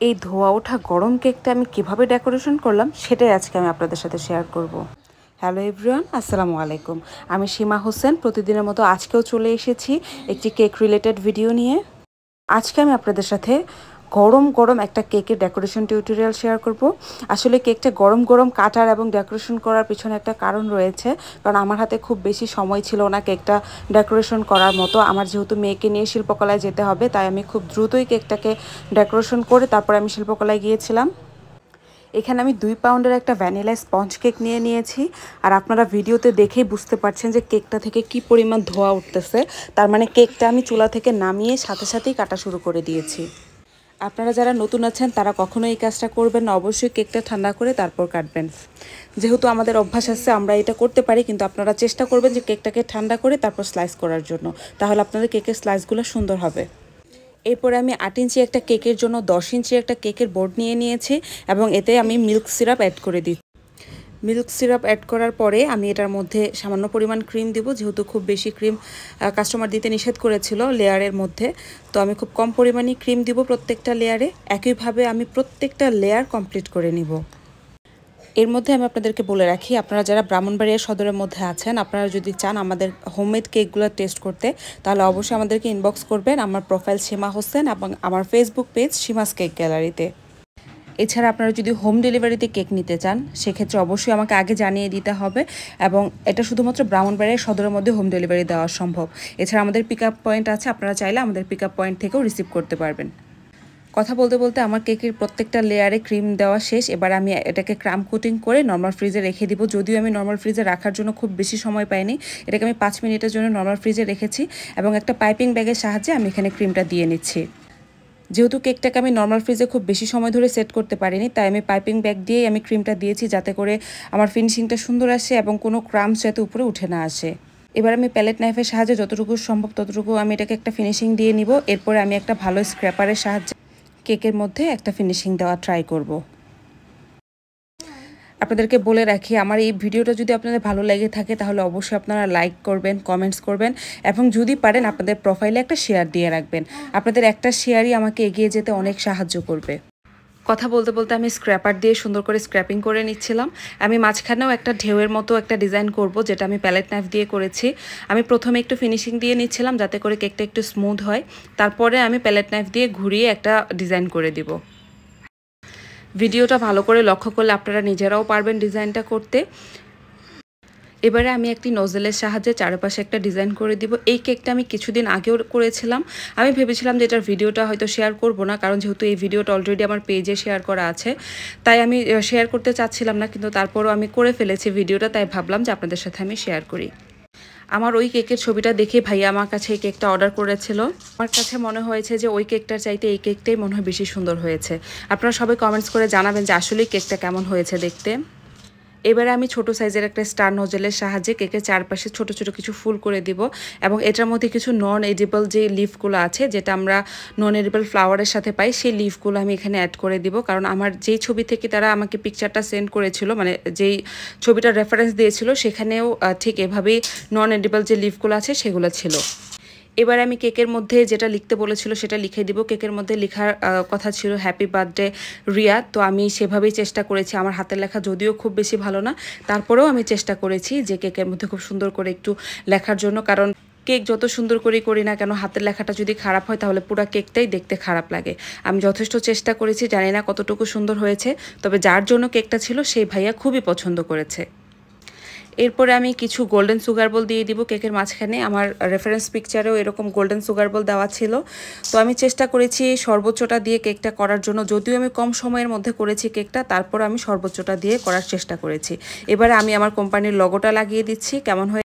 এই ধোয়া ওঠা গরম কেকটা আমি কিভাবে ডেকোরেশন করলাম সেটাই আজকে আমি আপনাদের সাথে শেয়ার করব। হ্যালো এভরিওয়ান, আসসালামু আলাইকুম। আমি সীমা হোসেন প্রতিদিনের মতো আজকেও চলে এসেছি একটি কেক রিলেটেড ভিডিও নিয়ে। আজকে আমি আপনাদের সাথে গরম গরম একটা কেকের ডেকোরেশন টিউটোরিয়াল শেয়ার করব। আসলে কেকটা গরম গরম কাটার এবং ডেকোরেশন করার পিছনে একটা কারণ রয়েছে, কারণ আমার হাতে খুব বেশি সময় ছিল না কেকটা ডেকোরেশন করার মতো। আমার যেহেতু মেয়েকে নিয়ে শিল্পকলায় যেতে হবে, তাই আমি খুব দ্রুতই কেকটাকে ডেকোরেশন করে তারপর আমি শিল্পকলায় গিয়েছিলাম। এখানে আমি 2 পাউন্ডের একটা ভ্যানিলা স্পঞ্জ কেক নিয়ে নিয়েছি। আর আপনারা ভিডিওতে দেখেই বুঝতে পারছেন যে কেকটা থেকে কি পরিমাণ ধোঁয়া উঠতেছে। তার মানে কেকটা আমি চুলা থেকে নামিয়ে সাথে সাথেই কাটা শুরু করে দিয়েছি। আপনারা যারা নতুন আছেন তারা কখনোই এই কাজটা করবেন না, অবশ্যই কেকটা ঠান্ডা করে তারপর কাটবেন। যেহেতু আমাদের অভ্যাস আছে আমরা এটা করতে পারি, কিন্তু আপনারা চেষ্টা করবেন যে কেকটাকে ঠান্ডা করে তারপর স্লাইস করার জন্য, তাহলে আপনাদের কেকের স্লাইসগুলো সুন্দর হবে। এরপরে আমি 8 ইঞ্চি একটা কেকের জন্য 10 ইঞ্চি একটা কেকের বোর্ড নিয়ে নিয়েছি এবং এতে আমি মিল্ক সিরাপ অ্যাড করে দিই। মিল্ক সিরাপ অ্যাড করার পরে আমি এটার মধ্যে সামান্য পরিমাণ ক্রিম দিব, যেহেতু খুব বেশি ক্রিম কাস্টমার দিতে নিষেধ করেছিল লেয়ারের মধ্যে, তো আমি খুব কম পরিমাণে ক্রিম দিব প্রত্যেকটা লেয়ারে। একইভাবে আমি প্রত্যেকটা লেয়ার কমপ্লিট করে নিব। এর মধ্যে আমি আপনাদেরকে বলে রাখি, আপনারা যারা ব্রাহ্মণবাড়িয়া সদরের মধ্যে আছেন, আপনারা যদি চান আমাদের হোমমেড কেকগুলো টেস্ট করতে, তাহলে অবশ্যই আমাদেরকে ইনবক্স করবেন আমার প্রোফাইল সীমা হোসেন এবং আমার ফেসবুক পেজ সীমাস কেক গ্যালারিতে। এছাড়া আপনারা যদি হোম ডেলিভারিতে কেক নিতে চান, সেক্ষেত্রে অবশ্যই আমাকে আগে জানিয়ে দিতে হবে, এবং এটা শুধুমাত্র ব্রাহ্মণবাড়িয়া সদরের মধ্যে হোম ডেলিভারি দেওয়া সম্ভব। এছাড়া আমাদের পিক আপ পয়েন্ট আছে, আপনারা চাইলে আমাদের পিক আপ পয়েন্ট থেকেও রিসিভ করতে পারবেন। কথা বলতে বলতে আমার কেকের প্রত্যেকটা লেয়ারে ক্রিম দেওয়া শেষ। এবার আমি এটাকে ক্রাম কোটিং করে নর্মাল ফ্রিজে রেখে দিব। যদিও আমি নর্মাল ফ্রিজে রাখার জন্য খুব বেশি সময় পাইনি, এটাকে আমি 5 মিনিটের জন্য নর্মাল ফ্রিজে রেখেছি এবং একটা পাইপিং ব্যাগের সাহায্যে আমি এখানে ক্রিমটা দিয়ে নিচ্ছি। যেহেতু কেকটাকে আমি নর্মাল ফ্রিজে খুব বেশি সময় ধরে সেট করতে পারিনি, তাই আমি পাইপিং ব্যাগ দিয়েই আমি ক্রিমটা দিয়েছি, যাতে করে আমার ফিনিশিংটা সুন্দর আসে এবং কোনো ক্রামস যাতে উপরে উঠে না আসে। এবার আমি প্যালেট নাইফের সাহায্যে যতটুকু সম্ভব ততটুকু আমি এটাকে একটা ফিনিশিং দিয়ে নিব। এরপরে আমি একটা ভালো স্ক্র্যাপারের সাহায্যে কেকের মধ্যে একটা ফিনিশিং দেওয়া ট্রাই করব। আপনাদেরকে বলে রাখি, আমার এই ভিডিওটা যদি আপনাদের ভালো লেগে থাকে তাহলে অবশ্যই আপনারা লাইক করবেন, কমেন্টস করবেন এবং যদি পারেন আপনাদের প্রোফাইলে একটা শেয়ার দিয়ে রাখবেন। আপনাদের একটা শেয়ারই আমাকে এগিয়ে যেতে অনেক সাহায্য করবে। কথা বলতে বলতে আমি স্ক্র্যাপার দিয়ে সুন্দর করে স্ক্র্যাপিং করে নিচ্ছিলাম। আমি মাঝখানেও একটা ঢেউয়ের মতো একটা ডিজাইন করব, যেটা আমি প্যালেট নাইফ দিয়ে করেছি। আমি প্রথমে একটু ফিনিশিং দিয়ে নিচ্ছিলাম যাতে করে কেকটা একটু স্মুথ হয়, তারপরে আমি প্যালেট নাইফ দিয়ে ঘুরিয়ে একটা ডিজাইন করে দিব। ভিডিওটা ভালো করে লক্ষ্য করলে আপনারা নিজেরাও পারবেন ডিজাইনটা করতে। এবারে আমি একটি নজেলের সাহায্যে চারপাশে একটা ডিজাইন করে দিব। এই কেকটা আমি কিছুদিন আগেও করেছিলাম। আমি ভেবেছিলাম যে এটার ভিডিওটা হয়তো শেয়ার করব না, কারণ যেহেতু এই ভিডিওটা অলরেডি আমার পেজে শেয়ার করা আছে, তাই আমি শেয়ার করতে চাচ্ছিলাম না, কিন্তু তারপরও আমি করে ফেলেছি ভিডিওটা, তাই ভাবলাম যে আপনাদের সাথে আমি শেয়ার করি। আমার ওই কেকের ছবিটা দেখে ভাইয়া আমার কাছে এই কেকটা অর্ডার করেছিল। আমার কাছে মনে হয়েছে যে ওই কেকটার চাইতে এই কেকটাই মনে হয় বেশি সুন্দর হয়েছে। আপনারা সবাই কমেন্টস করে জানাবেন যে আসলেই কেকটা কেমন হয়েছে দেখতে। এবারে আমি ছোট সাইজের একটা স্টার নোজেলের সাহায্যে কেকের চারপাশে ছোট ছোট কিছু ফুল করে দিব এবং এটার মধ্যে কিছু নন এডিবল যে লিফগুলো আছে, যেটা আমরা নন এডিবল ফ্লাওয়ারের সাথে পাই, সেই লিফগুলো আমি এখানে অ্যাড করে দিব। কারণ আমার যেই ছবি থেকে তারা আমাকে পিকচারটা সেন্ড করেছিল, মানে যেই ছবিটার রেফারেন্স দিয়েছিল, সেখানেও ঠিক এভাবেই নন এডিবল যে লিফগুলো আছে সেগুলো ছিল। এবার আমি কেকের মধ্যে যেটা লিখতে বলেছিল সেটা লিখে দিব। কেকের মধ্যে লেখার কথা ছিল হ্যাপি বার্থডে রিয়া, তো আমি সেভাবেই চেষ্টা করেছি। আমার হাতের লেখা যদিও খুব বেশি ভালো না, তারপরেও আমি চেষ্টা করেছি যে কেকের মধ্যে খুব সুন্দর করে একটু লেখার জন্য, কারণ কেক যত সুন্দর করেই করি না কেন, হাতের লেখাটা যদি খারাপ হয় তাহলে পুরো কেকটাই দেখতে খারাপ লাগে। আমি যথেষ্ট চেষ্টা করেছি, জানি না কতটুকু সুন্দর হয়েছে, তবে যার জন্য কেকটা ছিল সেই ভাইয়া খুবই পছন্দ করেছে। এরপরে আমি কিছু গোল্ডেন সুগার বল দিয়ে দিব কেকের মাঝখানে। আমার রেফারেন্স পিকচারেও এরকম গোল্ডেন সুগার বল দেওয়া ছিল, তো আমি চেষ্টা করেছি সর্বোচ্চটা দিয়ে কেকটা করার জন্য। যদিও আমি কম সময়ের মধ্যে করেছি কেকটা, তারপর আমি সর্বোচ্চটা দিয়ে করার চেষ্টা করেছি। এবারে আমি আমার কোম্পানির লোগোটা লাগিয়ে দিচ্ছি। কেমন হয়ে